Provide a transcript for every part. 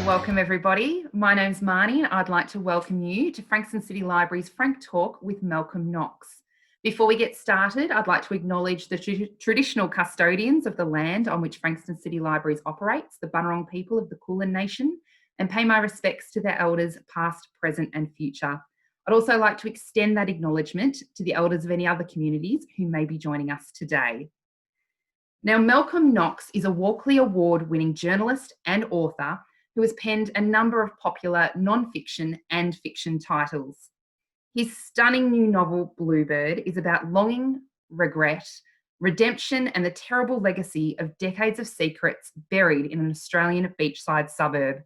welcome everybody. My name's Marnie and I'd like to welcome you to Frankston City Library's FrankTALK with Malcolm Knox. Before we get started, I'd like to acknowledge the traditional custodians of the land on which Frankston City Libraries operates, the Bunurong people of the Kulin Nation, and pay my respects to their elders past, present and future. I'd also like to extend that acknowledgement to the elders of any other communities who may be joining us today. Now, Malcolm Knox is a Walkley Award-winning journalist and author who has penned a number of popular non-fiction and fiction titles. His stunning new novel, Bluebird, is about longing, regret, redemption, and the terrible legacy of decades of secrets buried in an Australian beachside suburb.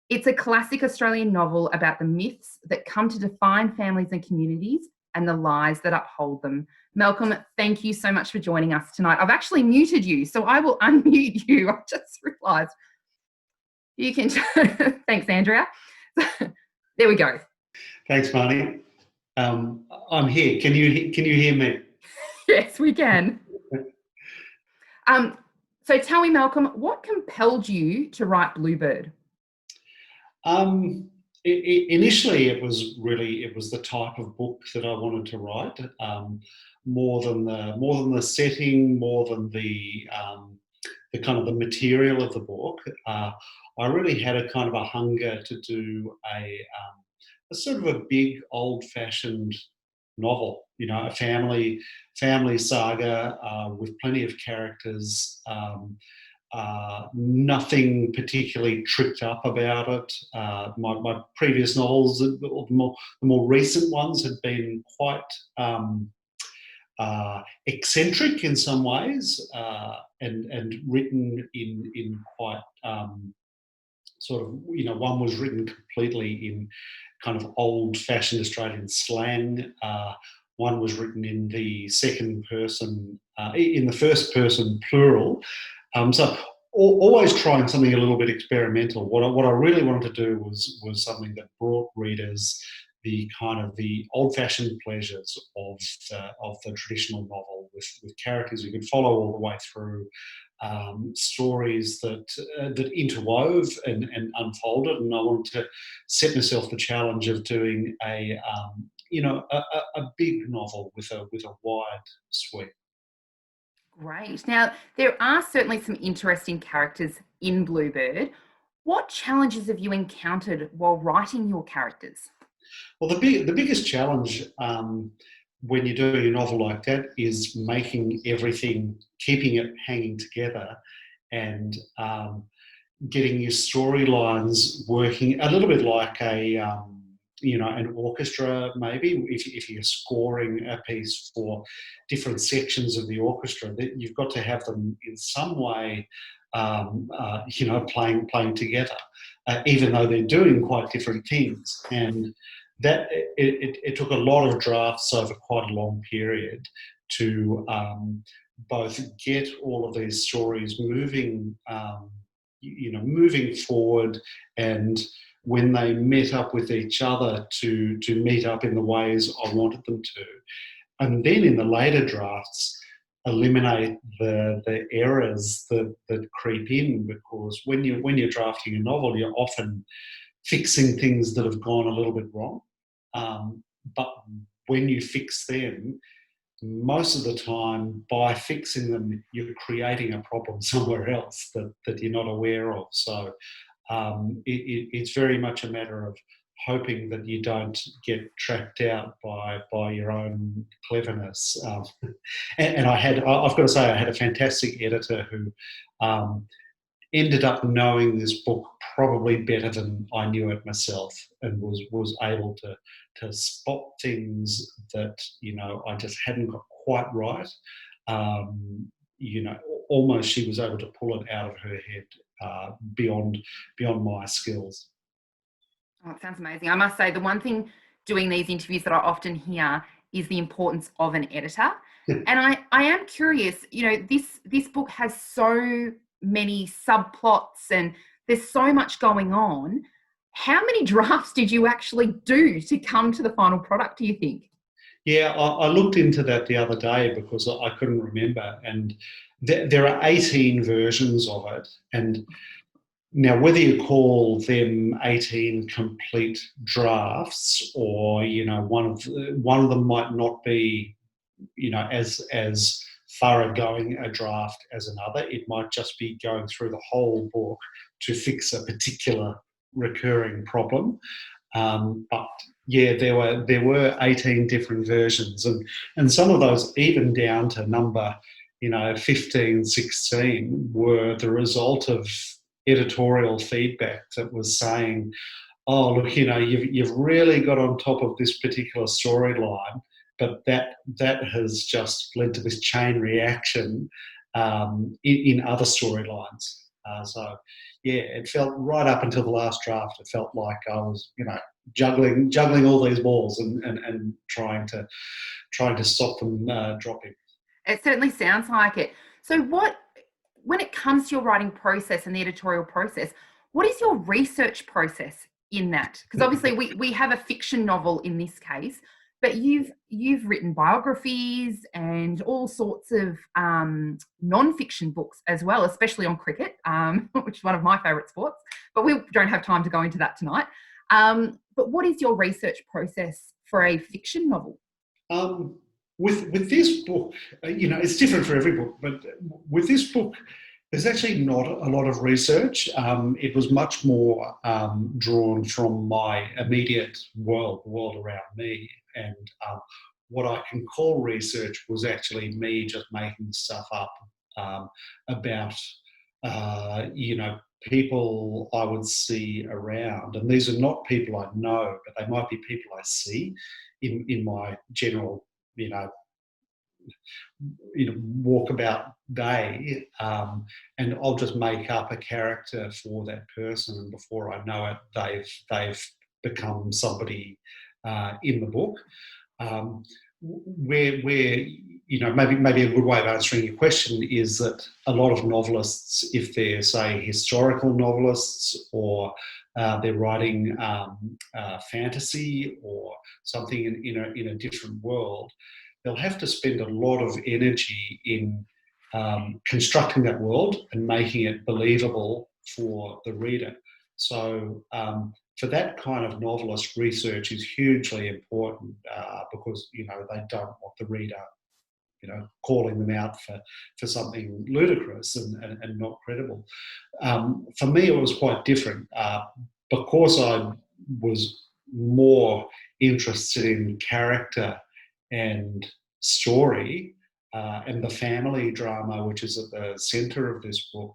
It's a classic Australian novel about the myths that come to define families and communities and the lies that uphold them. Malcolm, thank you so much for joining us tonight. I've actually muted you, so I will unmute you. I just realised. You can, thanks, Andrea. There we go. Thanks, Marnie. I'm here. Can you hear me? Yes, we can. So tell me, Malcolm, what compelled you to write Bluebird? Initially, it was the type of book that I wanted to write. More than the setting, more than the kind of the material of the book. I really had a kind of a hunger to do a sort of a big old-fashioned novel, a family saga with plenty of characters, nothing particularly tripped up about it. My previous novels, the more recent ones, had been quite eccentric in some ways, and written in quite sort of, one was written completely in kind of old-fashioned Australian slang. One was written in the second person, in the first person plural. So always trying something a little bit experimental. What I really wanted to do was something that brought readers the kind of the old-fashioned pleasures of the traditional novel, with characters you could follow all the way through, stories that interwove and unfolded. And I wanted to set myself the challenge of doing a big novel with a wide sweep. Great. Now, there are certainly some interesting characters in Bluebird. What challenges have you encountered while writing your characters? Well, the biggest challenge when you're doing a novel like that is making everything, keeping it hanging together, and getting your storylines working a little bit like an orchestra, maybe. If you're scoring a piece for different sections of the orchestra, that you've got to have them in some way, playing together, even though they're doing quite different things. And that it took a lot of drafts over quite a long period to both get all of these stories moving, moving forward, and when they met up with each other to meet up in the ways I wanted them to. And then in the later drafts, eliminate the errors that creep in, because when you're drafting a novel, you're often fixing things that have gone a little bit wrong. But when you fix them, most of the time, by fixing them, you're creating a problem somewhere else that you're not aware of. So it's very much a matter of hoping that you don't get trapped out by your own cleverness. And I've got to say, I had a fantastic editor who ended up knowing this book probably better than I knew it myself, and was able to spot things that I just hadn't got quite right. Almost she was able to pull it out of her head beyond my skills. Oh, it sounds amazing. I must say, the one thing doing these interviews that I often hear is the importance of an editor. And I am curious, this book has so many subplots and there's so much going on. How many drafts did you actually do to come to the final product, do you think? Yeah, I looked into that the other day because I couldn't remember. And there are 18 versions of it. And Now, whether you call them 18 complete drafts, or one of them might not be as thoroughgoing a draft as another. It might just be going through the whole book to fix a particular recurring problem. But yeah, there were 18 different versions, and some of those, even down to number 15, 16, were the result of editorial feedback that was saying, oh, look, you've really got on top of this particular storyline, but that has just led to this chain reaction in other storylines. So, yeah, it felt right up until the last draft. It felt like I was, juggling all these balls and trying to stop them dropping. It certainly sounds like it. So, when it comes to your writing process and the editorial process, what is your research process in that? Because obviously we have a fiction novel in this case, but you've written biographies and all sorts of non-fiction books as well, especially on cricket, which is one of my favourite sports. But we don't have time to go into that tonight. But what is your research process for a fiction novel? With this book, it's different for every book, but with this book, there's actually not a lot of research. It was much more drawn from my immediate world, the world around me, and what I can call research was actually me just making stuff up about, people I would see around. And these are not people I know, but they might be people I see in my general, walkabout day, and I'll just make up a character for that person, and before I know it, they've become somebody in the book. Where maybe a good way of answering your question is that a lot of novelists, if they're, say, historical novelists, or they're writing fantasy or something in a different world, they'll have to spend a lot of energy in constructing that world and making it believable for the reader. So for that kind of novelist, research is hugely important because they don't want the reader calling them out for something ludicrous and not credible. For me, it was quite different because I was more interested in character and story and the family drama, which is at the centre of this book.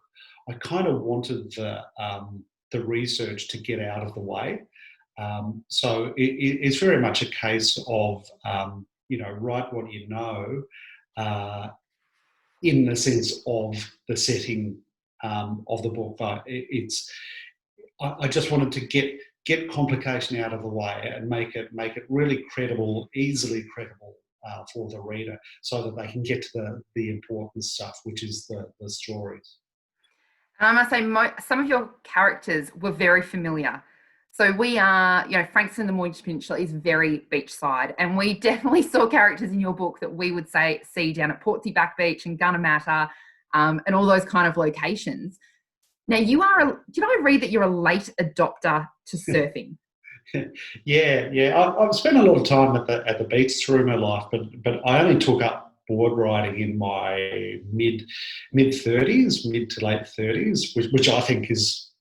I kind of wanted the research to get out of the way. So it's very much a case of, write what you know in the sense of the setting of the book. But I just wanted to get complication out of the way and make it really credible, easily credible for the reader, so that they can get to the important stuff, which is the stories. And I must say, some of your characters were very familiar. So we are, Frankston the Mortgage Pincher is very beachside, and we definitely saw characters in your book that we would see down at Portsea Back Beach and Gunnamatta, and all those kind of locations. Now, did I read that you're a late adopter to surfing? Yeah. I've spent a lot of time at the beach through my life, but I only took up board riding in my mid 30s, mid to late 30s, which I think is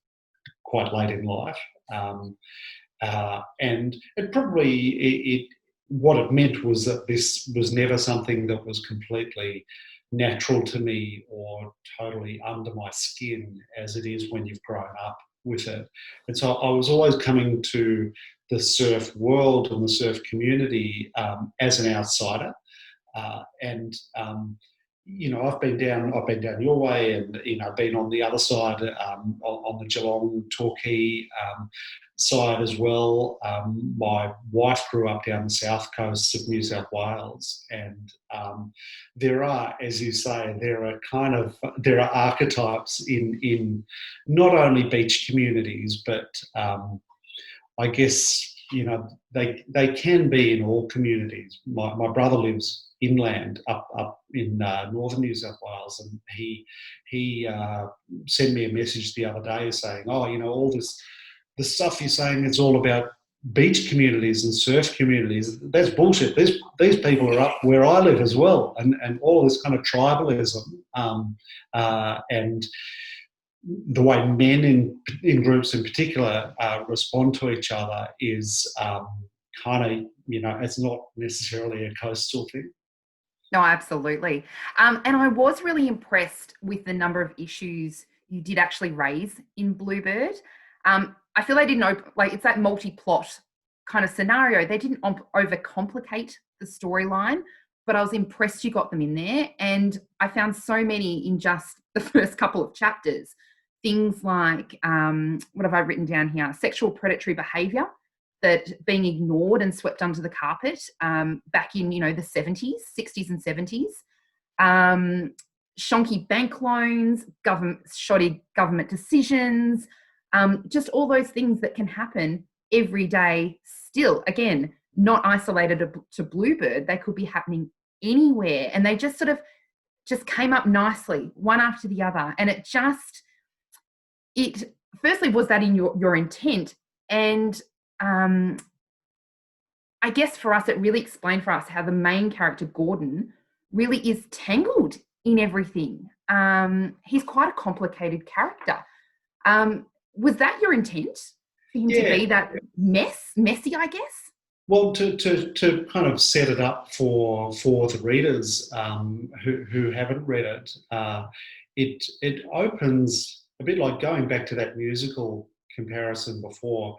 quite late in life. And it probably what it meant was that this was never something that was completely natural to me or totally under my skin as it is when you've grown up with it. And so I was always coming to the surf world and the surf community as an outsider. I've been down your way, and been on the other side, on the Geelong Torquay side as well. My wife grew up down the south coast of New South Wales, and there are, as you say, there are archetypes in not only beach communities, but I guess they can be in all communities. My brother lives inland up in northern New South Wales, and he sent me a message the other day saying, "Oh, all the stuff you're saying, it's all about beach communities and surf communities. That's bullshit. These people are up where I live as well, and all this kind of tribalism and the way men in groups in particular respond to each other is kind of, it's not necessarily a coastal thing." No, absolutely. And I was really impressed with the number of issues you did actually raise in Bluebird. I feel they didn't, it's that multi-plot kind of scenario. They didn't overcomplicate the storyline, but I was impressed you got them in there. And I found so many in just the first couple of chapters. Things like, what have I written down here? Sexual predatory behaviour that being ignored and swept under the carpet back in, the 70s, 60s and 70s. Shonky bank loans, shoddy government decisions, just all those things that can happen every day still. Again, not isolated to Bluebird. They could be happening anywhere. And they just sort of just came up nicely, one after the other. And it firstly, was that in your intent? And I guess for us, it really explained for us how the main character, Gordon, really is tangled in everything. He's quite a complicated character. Was that your intent, for him to be that messy, I guess? Well, to kind of set it up for the readers who haven't read it, it opens a bit like going back to that musical comparison before.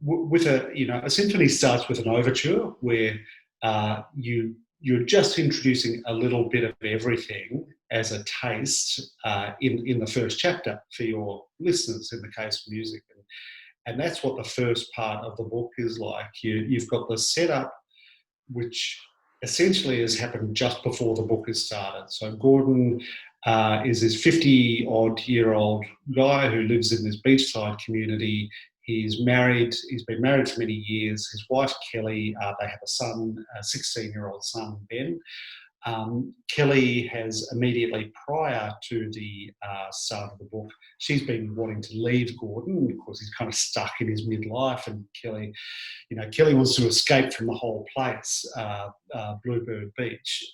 With a symphony starts with an overture where you're just introducing a little bit of everything as a taste in the first chapter for your listeners, in the case of music. And that's what the first part of the book is like. You've got the setup, which essentially has happened just before the book has started. So Gordon is this 50-odd-year-old guy who lives in this beachside community. He's married. He's been married for many years. His wife, Kelly, they have a son, a 16-year-old son, Ben. Kelly has immediately prior to the start of the book, she's been wanting to leave Gordon because he's kind of stuck in his midlife, and Kelly wants to escape from the whole place, Bluebird Beach.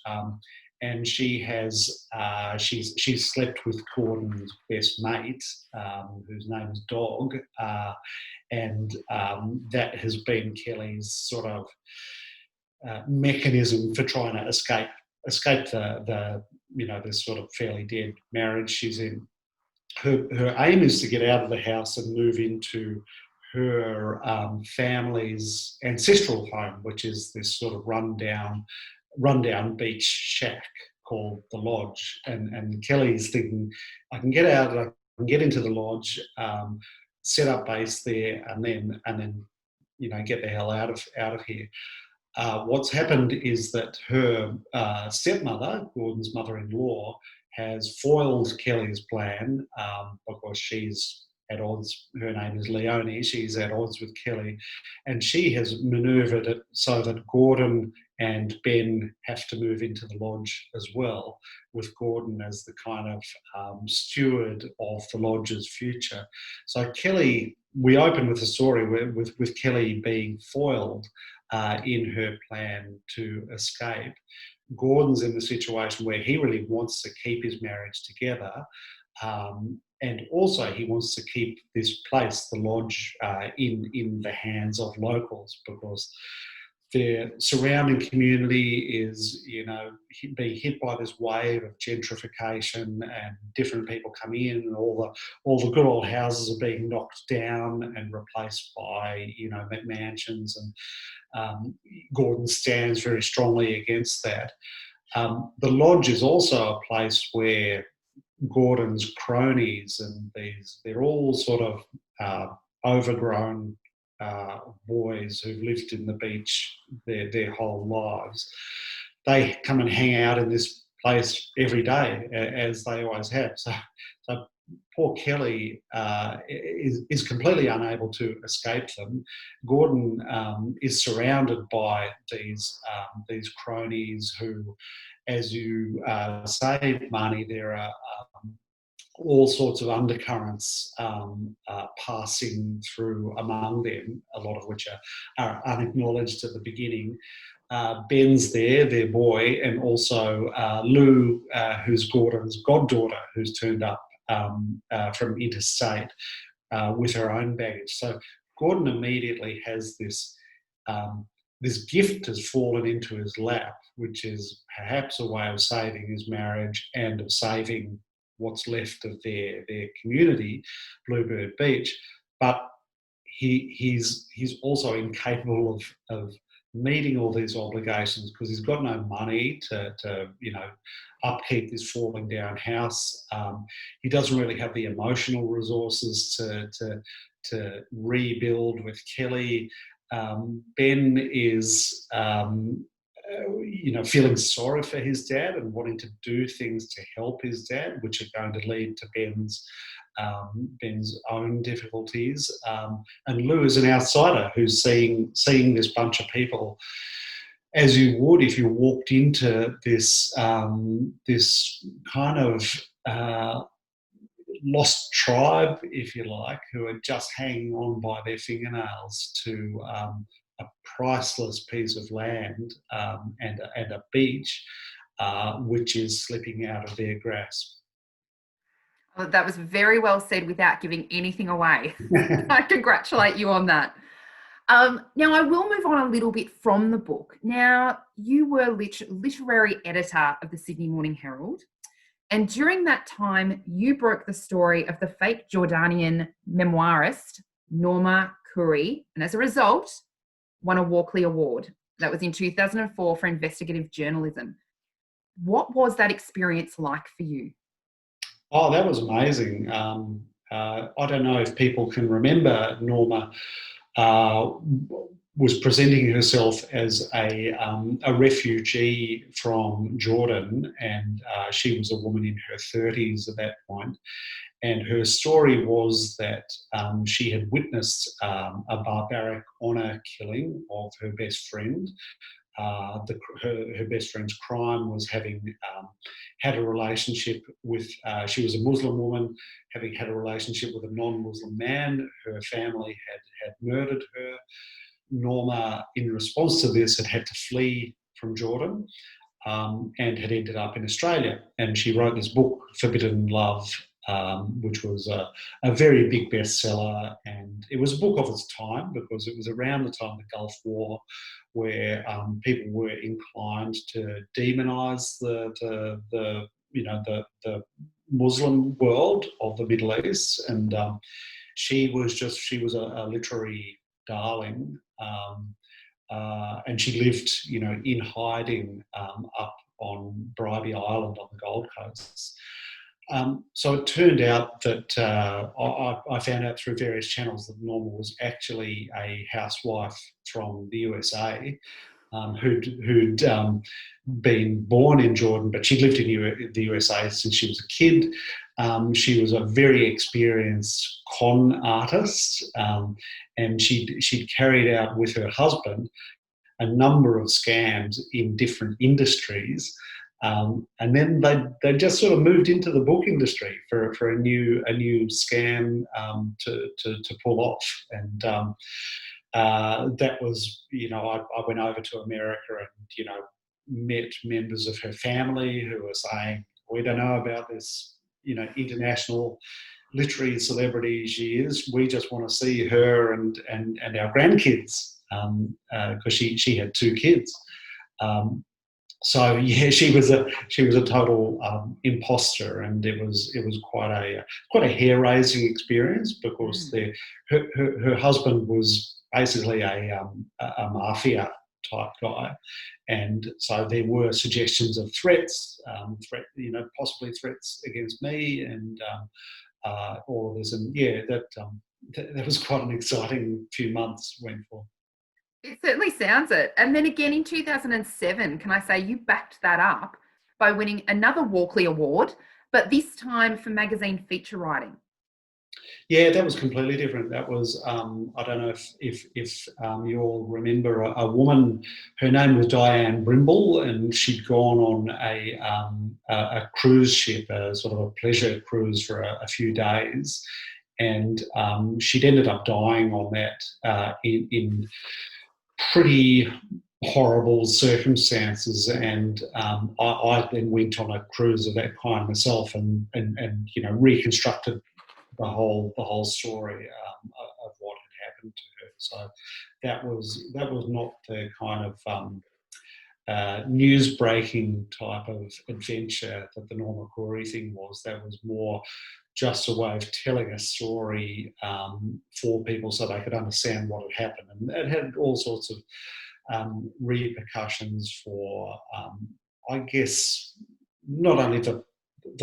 And she has she's slept with Gordon's best mate, whose name is Dog, and that has been Kelly's sort of mechanism for trying to escape the this sort of fairly dead marriage she's in. Her aim is to get out of the house and move into her family's ancestral home, which is this sort of rundown beach shack called the Lodge. And Kelly's thinking, I can get out, I can get into the Lodge, set up base there, and then get the hell out of here. What's happened is that her stepmother, Gordon's mother-in-law, has foiled Kelly's plan because she's at odds. Her name is Leonie. She's at odds with Kelly, and she has manoeuvred it so that Gordon and Ben have to move into the Lodge as well, with Gordon as the kind of steward of the Lodge's future. So Kelly, we open with a story with Kelly being foiled in her plan to escape. Gordon's in the situation where he really wants to keep his marriage together, and also he wants to keep this place, the Lodge, in the hands of locals, because their surrounding community is, being hit by this wave of gentrification, and different people come in, and all the good old houses are being knocked down and replaced by, mansions. And Gordon stands very strongly against that. The Lodge is also a place where Gordon's cronies and they're all sort of overgrown boys who've lived in the beach their whole lives. They come and hang out in this place every day, as they always have. So poor Kelly is completely unable to escape them. Gordon is surrounded by these cronies who, as you say, Marnie, there are all sorts of undercurrents passing through among them, a lot of which are unacknowledged at the beginning. Ben's there, their boy, and also Lou, who's Gordon's goddaughter, who's turned up from interstate with her own baggage. So Gordon immediately has this gift has fallen into his lap, which is perhaps a way of saving his marriage and of saving what's left of their community, Bluebird Beach. But he's also incapable of meeting all these obligations because he's got no money to upkeep this falling down house. He doesn't really have the emotional resources to rebuild with Kelly. Ben is feeling sorry for his dad and wanting to do things to help his dad, which are going to lead to Ben's own difficulties. And Lou is an outsider who's seeing this bunch of people, as you would if you walked into this this kind of lost tribe, if you like, who are just hanging on by their fingernails to a priceless piece of land and a beach, which is slipping out of their grasp. Well, that was very well said without giving anything away. I congratulate you on that. Now, I will move on a little bit from the book. Now, you were literary editor of the Sydney Morning Herald, and during that time, you broke the story of the fake Jordanian memoirist, Norma Curry, and as a result, won a Walkley Award. That was in 2004 for investigative journalism. What was that experience like for you? Oh, that was amazing. I don't know if people can remember Norma was presenting herself as a refugee from Jordan, and she was a woman in her 30s at that point. And her story was that she had witnessed a barbaric honour killing of her best friend. Her best friend's crime was having had a relationship with, she was a Muslim woman, having had a relationship with a non-Muslim man. Her family had murdered her. Norma, in response to this, had to flee from Jordan and had ended up in Australia. And she wrote this book, Forbidden Love, which was a very big bestseller. And it was a book of its time because it was around the time of the Gulf War, where people were inclined to demonise the Muslim world of the Middle East. And she was a literary darling. And she lived, in hiding up on Bribie Island on the Gold Coast. So it turned out that I found out through various channels that Norma was actually a housewife from the USA who'd been born in Jordan, but she'd lived in the USA since she was a kid. She was a very experienced con artist, and she'd carried out with her husband a number of scams in different industries. And then they just sort of moved into the book industry for a new scam to pull off. And that was, I went over to America and, met members of her family who were saying, we don't know about this, international literary celebrity she is. We just want to see her and our grandkids, because she had 2 kids. So yeah, she was a total imposter, and it was quite a hair-raising experience because her husband was basically a mafia type guy, and so there were suggestions of threats, possibly threats against me and all of this, and yeah, that was quite an exciting few months went for. It certainly sounds it. And then again in 2007, can I say you backed that up by winning another Walkley Award but this time for magazine feature writing. Yeah, that was completely different. That was I don't know if you all remember a woman. Her name was Diane Brimble, and she'd gone on a cruise ship, a sort of a pleasure cruise for a few days, and she'd ended up dying on that in pretty horrible circumstances. And I then went on a cruise of that kind myself, and reconstructed the whole story of what had happened to her. So that was not the kind of news breaking type of adventure that the Norma Curry thing was. That was more just a way of telling a story for people so they could understand what had happened, and it had all sorts of repercussions for, I guess, not only the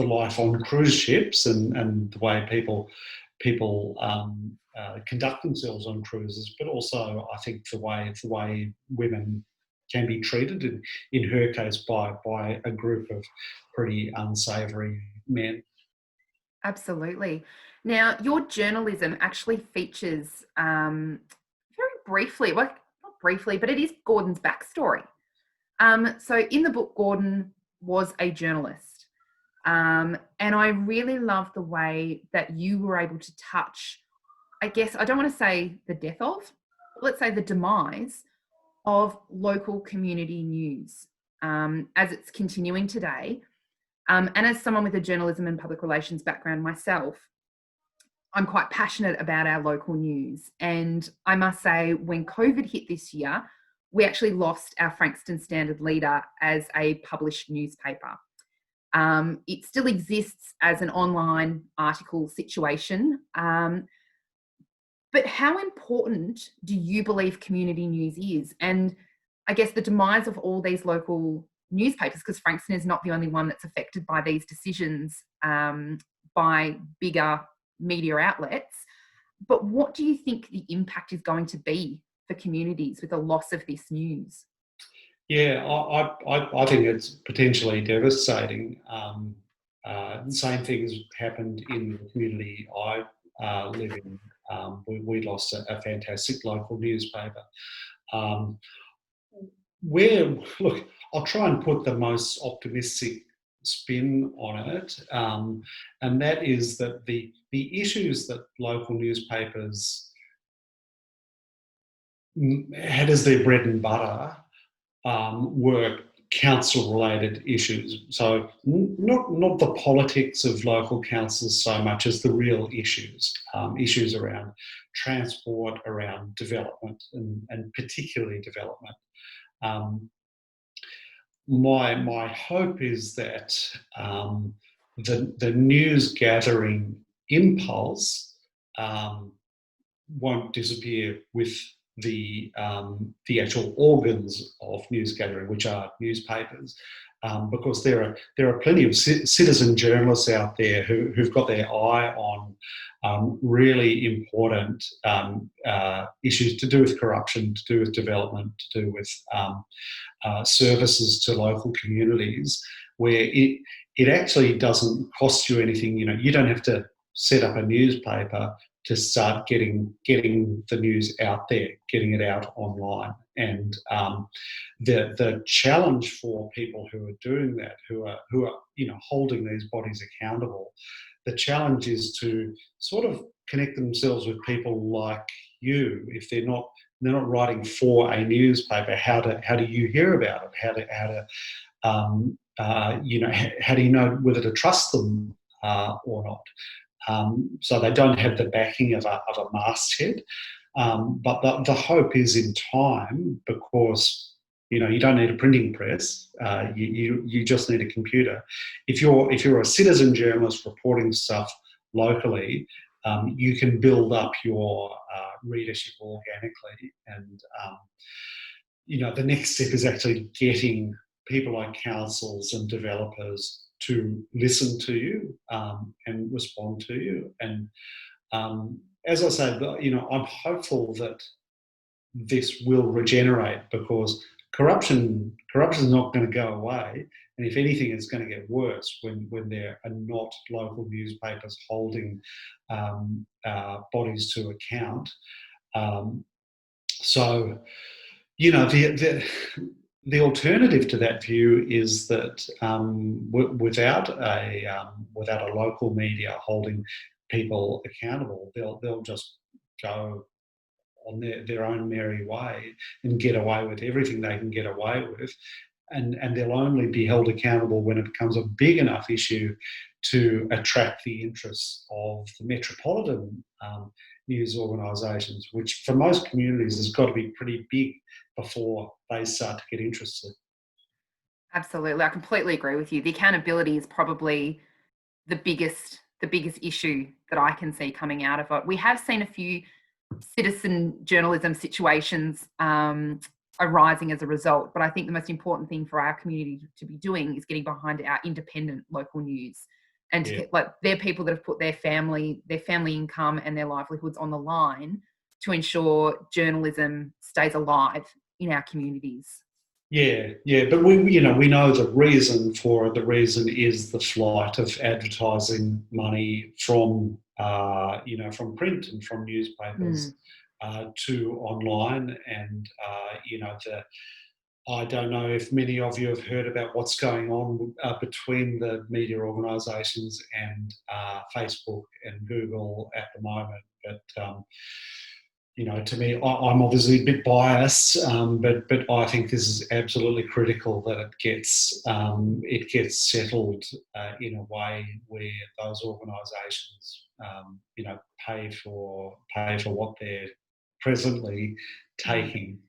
life on cruise ships and the way people conduct themselves on cruises, but also I think the way women can be treated in her case by a group of pretty unsavoury men. Absolutely. Now, your journalism actually features very briefly, well, not briefly, but it is Gordon's backstory. So in the book, Gordon was a journalist. And I really love the way that you were able to touch, I guess, I don't want to say the death of, but let's say the demise of local community news as it's continuing today. And as someone with a journalism and public relations background myself, I'm quite passionate about our local news. And I must say, when COVID hit this year, we actually lost our Frankston Standard leader as a published newspaper. It still exists as an online article situation. But how important do you believe community news is? And I guess the demise of all these local newspapers, because Frankston is not the only one that's affected by these decisions by bigger media outlets. But what do you think the impact is going to be for communities with the loss of this news? Yeah, I think it's potentially devastating. The same things happened in the community I live in. We lost a fantastic local newspaper. Look, I'll try and put the most optimistic spin on it, and that is that the issues that local newspapers had as their bread and butter were council-related issues. So not the politics of local councils so much as the real issues, issues around transport, around development, and particularly development. My hope is that the news gathering impulse won't disappear with the actual organs of news gathering, which are newspapers, because there are plenty of citizen journalists out there who've got their eye on really important issues to do with corruption, to do with development, to do with services to local communities, where it actually doesn't cost you anything. You don't have to set up a newspaper to start getting the news out there, getting it out online. And the challenge for people who are doing that, who are holding these bodies accountable, the challenge is to sort of connect themselves with people like you. If they're not writing for a newspaper, how do you hear about it? How do you know whether to trust them or not? So they don't have the backing of a masthead. But the hope is in time, because you don't need a printing press. You just need a computer. If you're a citizen journalist reporting stuff locally, you can build up your readership organically. And the next step is actually getting people like councils and developers to listen to you and respond to you. And as I say, I'm hopeful that this will regenerate, because corruption is not going to go away. And if anything, it's going to get worse when there are not local newspapers holding bodies to account. So, you know, the alternative to that view is that without a local media holding people accountable, they'll just go on their own merry way and get away with everything they can get away with. And they'll only be held accountable when it becomes a big enough issue to attract the interests of the metropolitan news organisations, which for most communities has got to be pretty big before they start to get interested. Absolutely. I completely agree with you. The accountability is probably the biggest issue that I can see coming out of it. We have seen a few citizen journalism situations arising as a result, but I think the most important thing for our community to be doing is getting behind our independent local news, and to get, like, they're people that have put their family income and their livelihoods on the line to ensure journalism stays alive in our communities. Yeah, but we know the reason for it. The reason is the flight of advertising money from from print and from newspapers to online, and I don't know if many of you have heard about what's going on between the media organisations and Facebook and Google at the moment, but. To me, I'm obviously a bit biased, but I think this is absolutely critical that it gets settled in a way where those organisations, pay for what they're presently taking.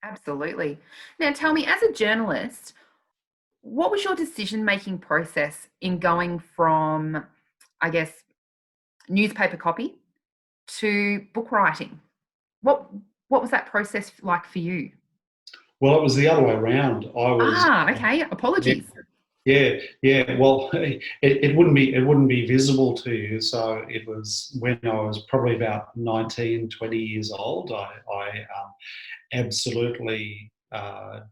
Absolutely. Now, tell me, as a journalist, what was your decision-making process in going from, I guess, newspaper copy to book writing? What was that process like for you? Well, it was the other way around. Okay. Apologies. Yeah. Well, it wouldn't be visible to you. So it was when I was probably about 19, 20 years old. I absolutely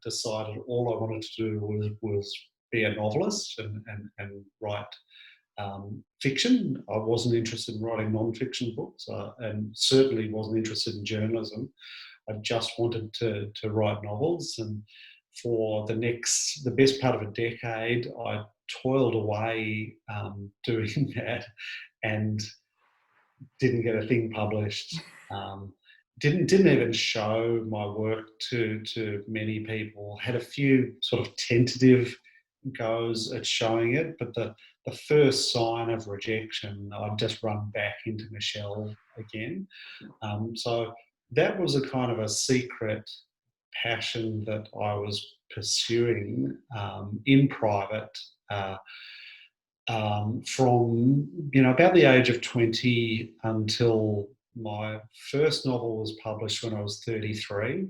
decided all I wanted to do was be a novelist and write fiction. I wasn't interested in writing non-fiction books, and certainly wasn't interested in journalism. I just wanted to write novels, and for the best part of a decade, I toiled away doing that, and didn't get a thing published. Didn't even show my work to many people. Had a few sort of tentative goes at showing it, but the first sign of rejection, I'd just run back into Michelle again. So that was a kind of a secret passion that I was pursuing in private from about the age of 20 until my first novel was published when I was 33.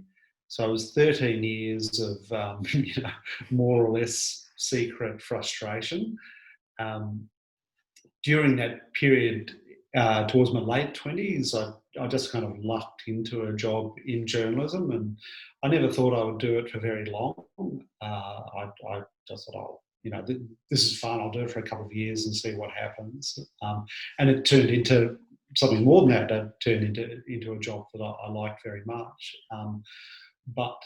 So it was 13 years of more or less secret frustration. During that period, towards my late 20s, I just kind of lucked into a job in journalism, and I never thought I would do it for very long. I just thought, this is fun, I'll do it for a couple of years and see what happens. And it turned into something more than that. It turned into a job that I liked very much. But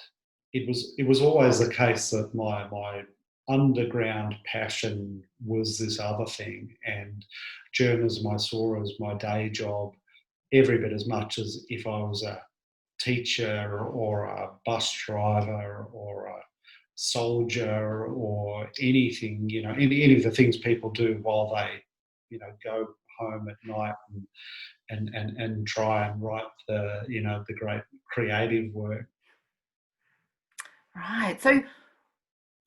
it was always the case that my underground passion was this other thing, and journalism I saw as my day job every bit as much as if I was a teacher or a bus driver or a soldier or anything, any of the things people do while they, go home at night and try and write the great creative work. Right. So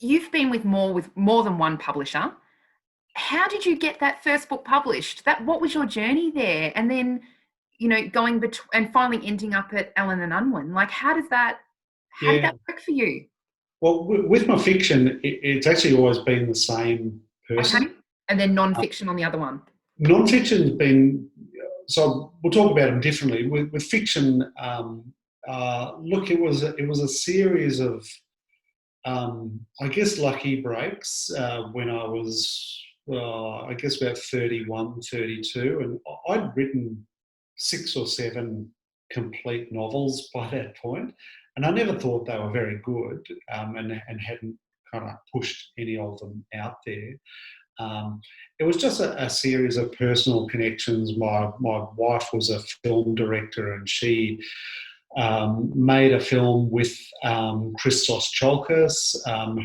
you've been with more than one publisher. How did you get that first book published? What was your journey there? And then, going and finally ending up at Allen and Unwin. Like, how did that work for you? Well, with my fiction, it's actually always been the same person. Okay. And then non-fiction on the other one. Non-fiction's been, so we'll talk about them differently. With fiction, look, it was a series of I guess lucky breaks when I was, I guess about 31, 32, and I'd written 6 or 7 complete novels by that point, and I never thought they were very good, and hadn't kind of pushed any of them out there. It was just a series of personal connections. My wife was a film director, and she made a film with Christos Chalkas,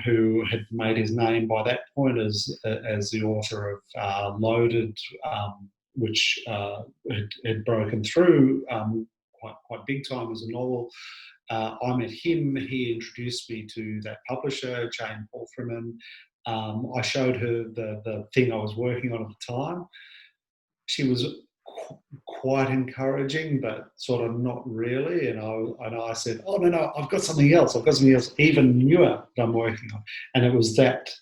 who had made his name by that point as the author of Loaded, which had broken through quite big time as a novel. I met him. He introduced me to that publisher, Jane Palfreman. I showed her the thing I was working on at the time. She was quite encouraging, but sort of not really. And I said, "Oh no, I've got something else. I've got something else even newer that I'm working on." And it was that,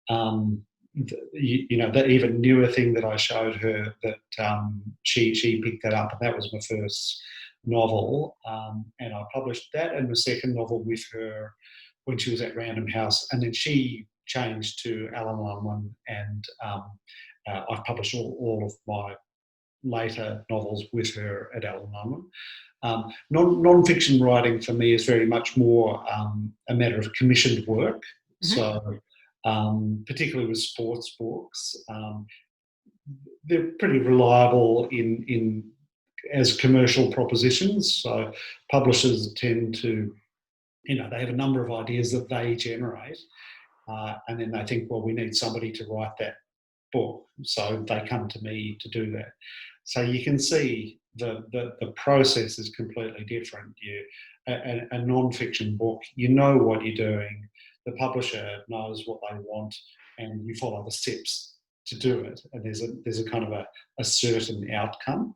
that even newer thing that I showed her that she picked that up, and that was my first novel. And I published that and the second novel with her when she was at Random House, and then she changed to Alan Unwin, and I've published all of my later novels with her at Alan Unwin. Non-fiction writing for me is very much more a matter of commissioned work. Mm-hmm. So particularly with sports books, they're pretty reliable in as commercial propositions. So publishers tend to, they have a number of ideas that they generate, and then they think, well, we need somebody to write that book, so they come to me to do that. So you can see the process is completely different. A non-fiction book, you know what you're doing, the publisher knows what they want, and you follow the steps to do it, and there's a kind of a certain outcome.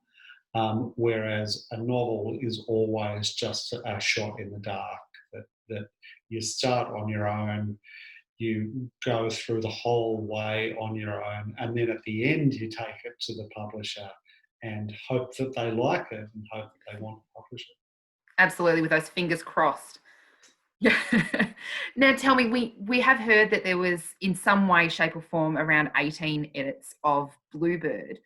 Whereas a novel is always just a shot in the dark, that you start on your own, you go through the whole way on your own, and then at the end you take it to the publisher and hope that they like it and hope that they want to publish it. Absolutely, with those fingers crossed. Yeah. Now tell me, we have heard that there was in some way, shape or form around 18 edits of Bluebird.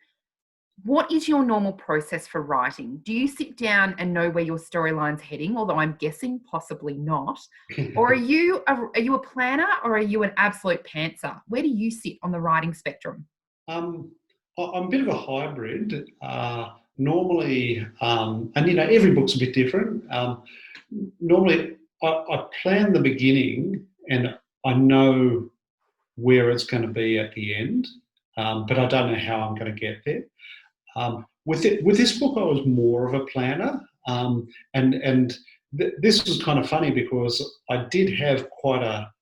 What is your normal process for writing? Do you sit down and know where your storyline's heading? Although I'm guessing possibly not. Or are you a planner, or are you an absolute pantser? Where do you sit on the writing spectrum? I'm a bit of a hybrid. Normally, and every book's a bit different. Normally, I plan the beginning and I know where it's going to be at the end, but I don't know how I'm going to get there. With this book, I was more of a planner, this was kind of funny because I did have quite a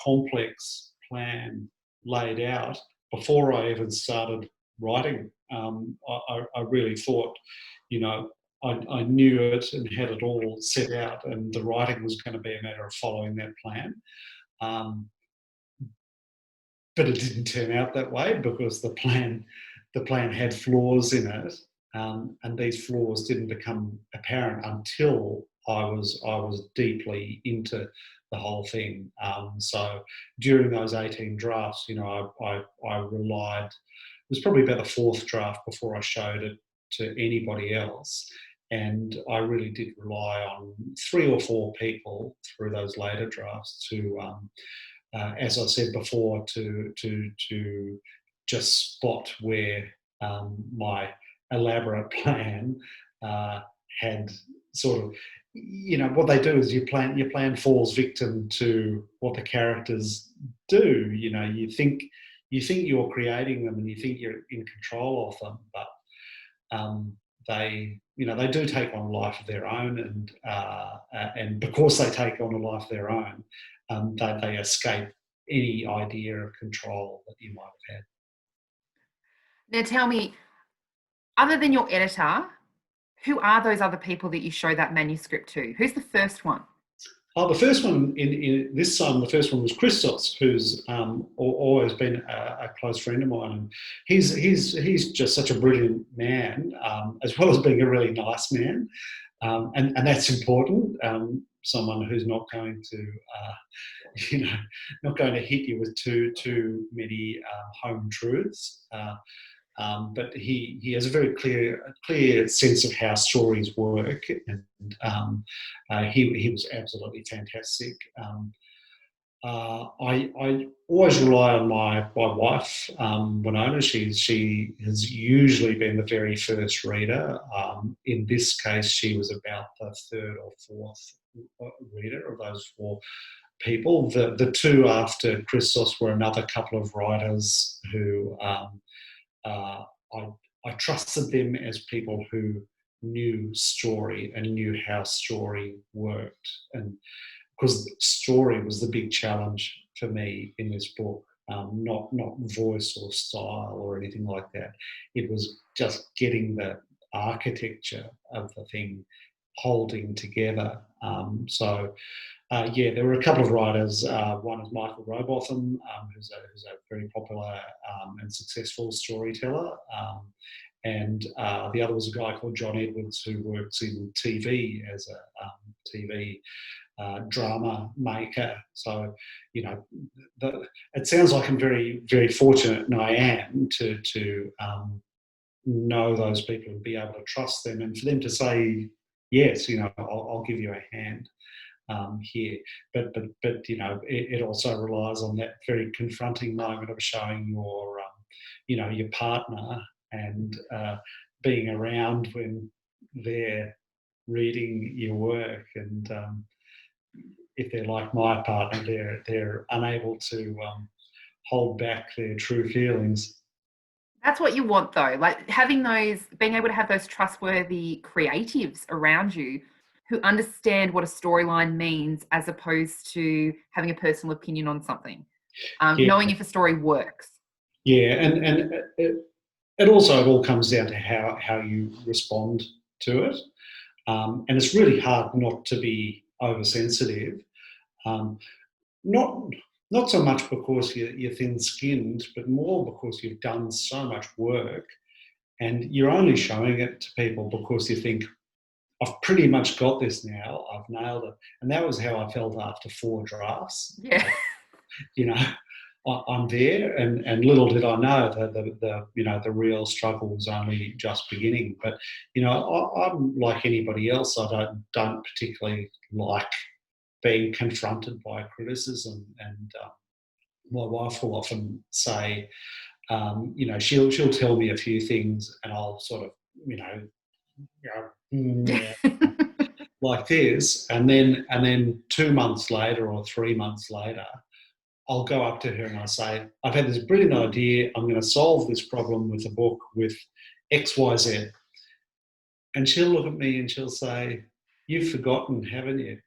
complex plan laid out before I even started writing. I really thought, I knew it and had it all set out, and the writing was going to be a matter of following that plan. But it didn't turn out that way because the plan had flaws in it, and these flaws didn't become apparent until I was deeply into the whole thing. So during those 18 drafts, I relied. It was probably about the 4th draft before I showed it to anybody else, and I really did rely on 3 or 4 people through those later drafts to, as I said before, to just spot where my elaborate plan had sort of, what they do is your plan falls victim to what the characters do. You think you're creating them and you think you're in control of them, but they do take on a life of their own, and because they take on a life of their own, they escape any idea of control that you might have had. Now tell me, other than your editor, who are those other people that you show that manuscript to? Who's the first one? Oh, the first one in this time, the first one was Christos, who's always been a close friend of mine. And he's just such a brilliant man, as well as being a really nice man, and that's important. someone who's not going to, not going to hit you with too many home truths. But he has a very clear sense of how stories work, and he was absolutely fantastic. I always rely on my wife, Winona. She has usually been the very first reader. In this case, she was about the third or fourth reader of those four people. The two after Christos were another couple of writers who I trusted them as people who knew story and knew how story worked, and because story was the big challenge for me in this book, not voice or style or anything like that. It was just getting the architecture of the thing holding together. There were a couple of writers. One is Michael Robotham, who's a very popular and successful storyteller. And the other was a guy called John Edwards, who works in TV as a TV drama maker. So, it sounds like I'm very, very fortunate, and I am, to know those people and be able to trust them, and for them to say, yes, I'll give you a hand here. But it also relies on that very confronting moment of showing your partner and being around when they're reading your work, and if they're like my partner, they're unable to hold back their true feelings. That's what you want, though, like being able to have those trustworthy creatives around you who understand what a storyline means, as opposed to having a personal opinion on something, knowing if a story works. Yeah, and it all comes down to how you respond to it, and it's really hard not to be oversensitive. Not so much because you're thin-skinned, but more because you've done so much work, and you're only showing it to people because you think, I've pretty much got this now, I've nailed it. And that was how I felt after 4 drafts. Yeah. I'm there, and little did I know that the real struggle was only just beginning. But I'm like anybody else. I don't particularly like being confronted by criticism, and my wife will often say, she'll tell me a few things, and I'll sort of like this, and then 2 months later or 3 months later, I'll go up to her and I say, I've had this brilliant idea. I'm going to solve this problem with a book with X, Y, Z. And she'll look at me and she'll say, you've forgotten, haven't you?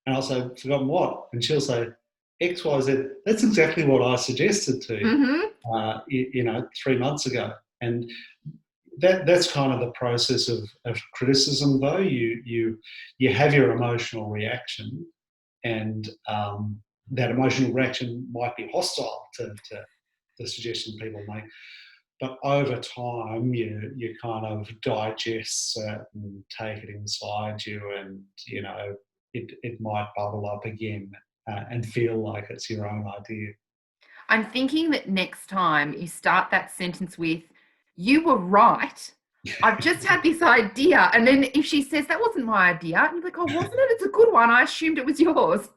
And I'll say, forgotten what? And she'll say, X, Y, Z. That's exactly what I suggested to you, 3 months ago. And that's kind of the process of criticism, though. You have your emotional reaction, and that emotional reaction might be hostile to the suggestion people make. But over time, you kind of digest it and take it inside you, and it might bubble up again and feel like it's your own idea. I'm thinking that next time you start that sentence with, you were right, I've just had this idea. And then if she says, that wasn't my idea, and you're like, oh, wasn't it? It's a good one. I assumed it was yours.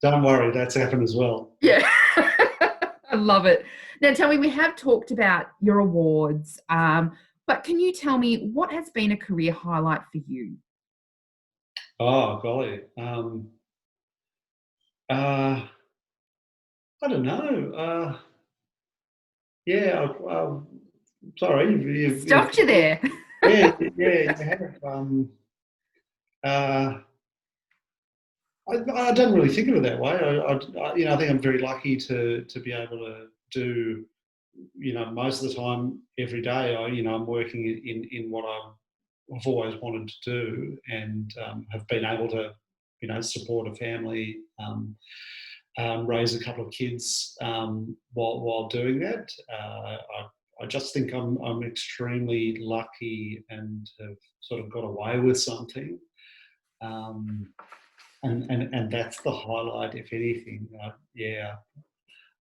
Don't worry, that's happened as well. Yeah. I love it. Now, tell me, we have talked about your awards, but can you tell me what has been a career highlight for you? Oh, golly. I don't know. Sorry. You've Stumped you there. Yeah, you have. I don't really think of it that way. I think I'm very lucky to be able to do, most of the time, every day. I'm working in what I've always wanted to do, and have been able to, support a family, raise a couple of kids while doing that. I just think I'm extremely lucky and have sort of got away with something And that's the highlight, if anything.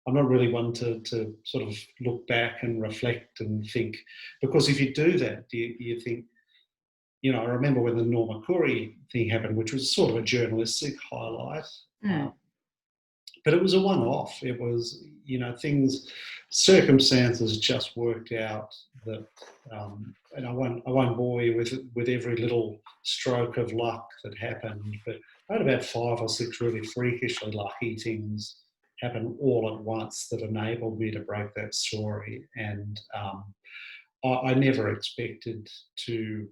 I'm not really one to sort of look back and reflect and think, because if you do that, you think, I remember when the Norma Curry thing happened, which was sort of a journalistic highlight, but it was a one-off. It was, circumstances just worked out that, and I won't bore you with every little stroke of luck that happened, but I had about 5 or 6 really freakishly lucky things happen all at once that enabled me to break that story. And I never expected to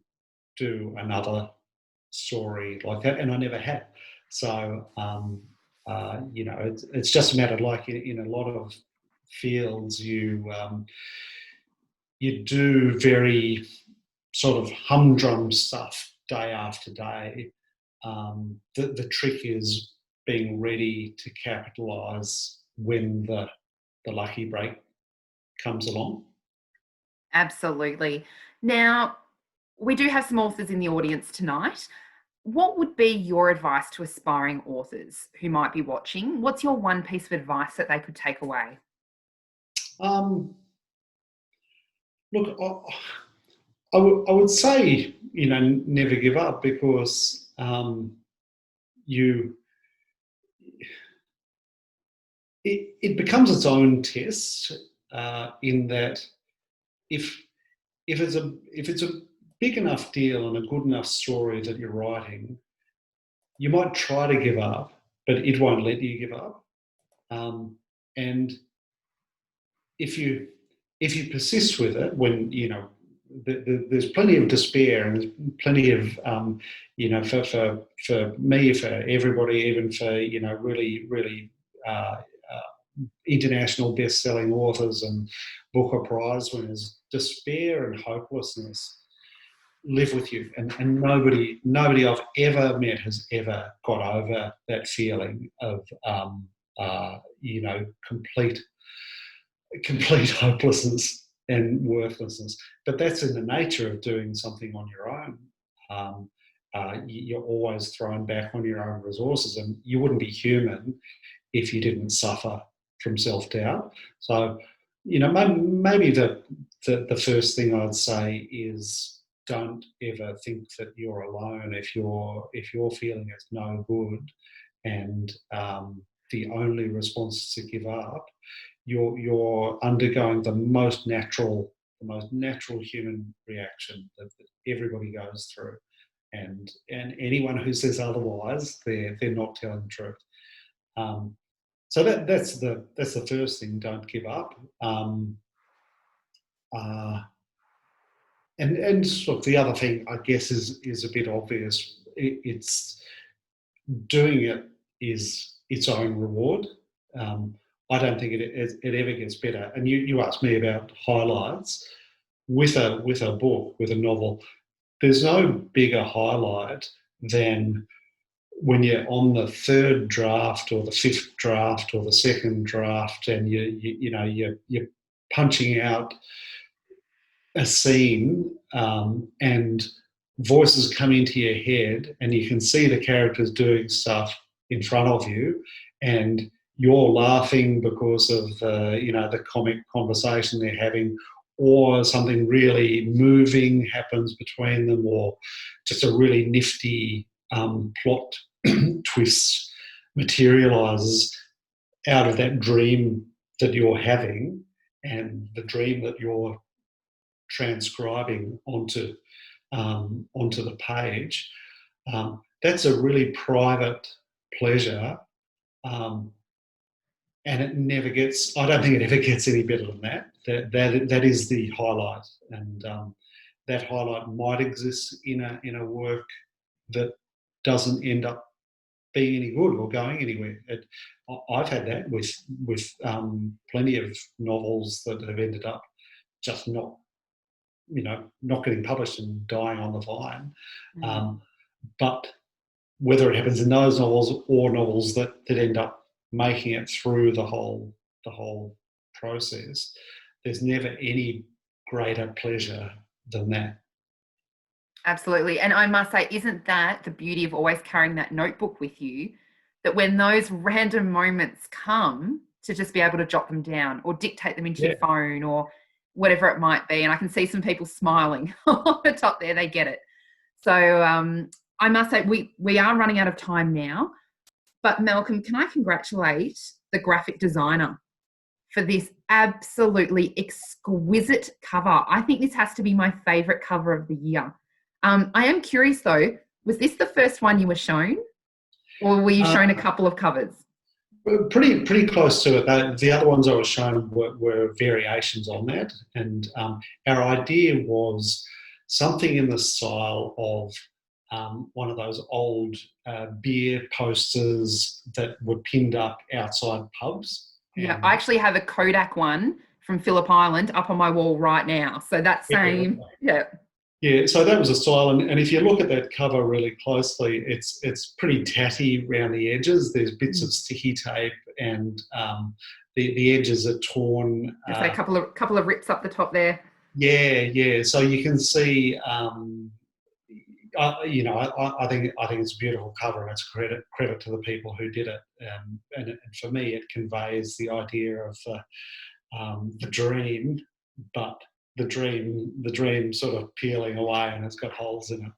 do another story like that, and I never had. So, it's just a matter, like in a lot of fields, you do very sort of humdrum stuff day after day. The trick is being ready to capitalise when the lucky break comes along. Absolutely. Now, we do have some authors in the audience tonight. What would be your advice to aspiring authors who might be watching? What's your one piece of advice that they could take away? Look, I would say, never give up, because it becomes its own test, in that if it's a big enough deal and a good enough story that you're writing, you might try to give up, but it won't let you give up. And if you persist with it, when there's plenty of despair, and there's plenty of for me, for everybody, even for really international best-selling authors and Booker Prize winners, despair and hopelessness live with you, and nobody I've ever met has ever got over that feeling of complete hopelessness and worthlessness. But that's in the nature of doing something on your own. You're always thrown back on your own resources, and you wouldn't be human if you didn't suffer from self-doubt. So, maybe the first thing I'd say is, don't ever think that you're alone if you're feeling it's no good, and the only response is to give up. You're undergoing the most natural human reaction that everybody goes through, and anyone who says otherwise, they're not telling the truth. So that's the first thing. Don't give up. And look, the other thing, I guess, is a bit obvious. It's doing it is its own reward. I don't think it ever gets better. And you asked me about highlights. With a book, with a novel, there's no bigger highlight than when you're on the 3rd draft or the 5th draft or the 2nd draft, and you're punching out a scene, and voices come into your head, and you can see the characters doing stuff in front of you, and you're laughing because of the comic conversation they're having, or something really moving happens between them, or just a really nifty plot twist materializes out of that dream that you're having, and the dream that you're transcribing onto the page. That's a really private pleasure, and it never gets. I don't think it ever gets any better than that. That is the highlight, and that highlight might exist in a work that doesn't end up being any good or going anywhere. I've had that with plenty of novels that have ended up just not getting published and dying on the vine. But whether it happens in those novels or novels that end up making it through the whole process, there's never any greater pleasure than that. Absolutely. And I must say, isn't that the beauty of always carrying that notebook with you? That when those random moments come, to just be able to jot them down or dictate them into Yeah. your phone or whatever it might be. And I can see some people smiling on the top there, they get it. So I must say, we are running out of time now. But Malcolm, can I congratulate the graphic designer for this absolutely exquisite cover? I think this has to be my favourite cover of the year. I am curious though, was this the first one you were shown, or were you shown a couple of covers? Pretty close to it. The other ones I was shown were variations on that, and our idea was something in the style of one of those old beer posters that were pinned up outside pubs. Yeah, I actually have a Kodak one from Phillip Island up on my wall right now. So that same, yeah. Yeah, so that was a style, and if you look at that cover really closely, it's pretty tatty around the edges. There's bits of sticky tape, and the edges are torn. Just a couple of rips up the top there. Yeah. So you can see, I think it's a beautiful cover, and it's credit to the people who did it. And for me, it conveys the idea of the dream, but the dream sort of peeling away, and it's got holes in it.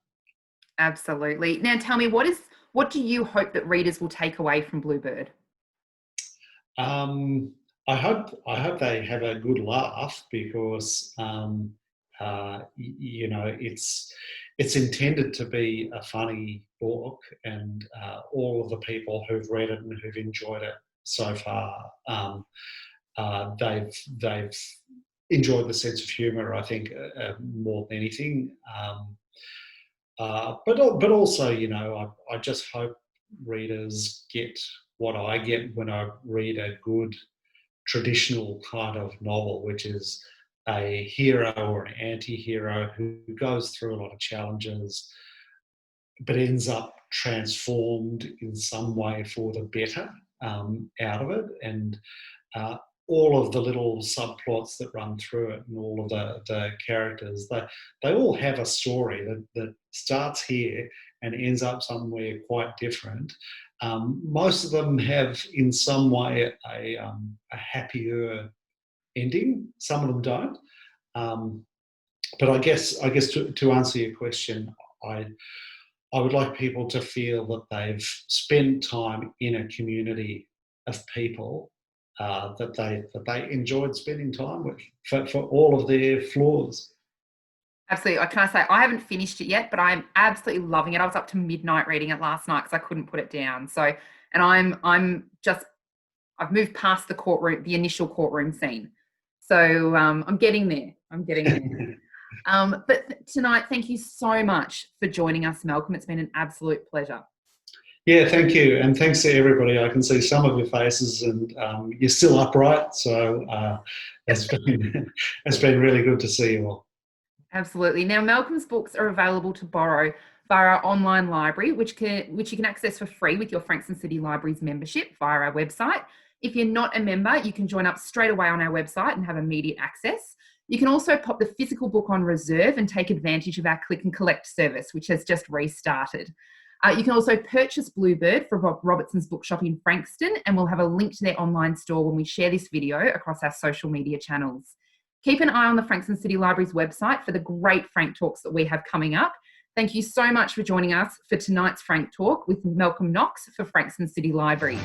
Absolutely. Now tell me, what do you hope that readers will take away from Bluebird? I hope they have a good laugh, because it's intended to be a funny book, and all of the people who've read it and who've enjoyed it so far, they've enjoyed the sense of humour, I think, more than anything. But also, I just hope readers get what I get when I read a good traditional kind of novel, which is a hero or an anti-hero who goes through a lot of challenges, but ends up transformed in some way for the better out of it. And all of the little subplots that run through it, and all of the characters, they all have a story that starts here and ends up somewhere quite different. Most of them have, in some way, a happier ending. Some of them don't. But I guess to answer your question, I would like people to feel that they've spent time in a community of people that they enjoyed spending time with, for all of their flaws. Absolutely. Can I say, I haven't finished it yet, but I'm absolutely loving it. I was up to midnight reading it last night because I couldn't put it down. So, and I've moved past the initial courtroom scene. So I'm getting there. But tonight, thank you so much for joining us, Malcolm. It's been an absolute pleasure. Yeah, thank you. And thanks to everybody. I can see some of your faces, and you're still upright. So it's been really good to see you all. Absolutely. Now, Malcolm's books are available to borrow via our online library, which you can access for free with your Frankston City Libraries membership via our website. If you're not a member, you can join up straight away on our website and have immediate access. You can also pop the physical book on reserve and take advantage of our click and collect service, which has just restarted. You can also purchase Bluebird for Rob Robertson's bookshop in Frankston, and we'll have a link to their online store when we share this video across our social media channels. Keep an eye on the Frankston City Libraries website for the great Frank Talks that we have coming up. Thank you so much for joining us for tonight's Frank Talk with Malcolm Knox for Frankston City Libraries.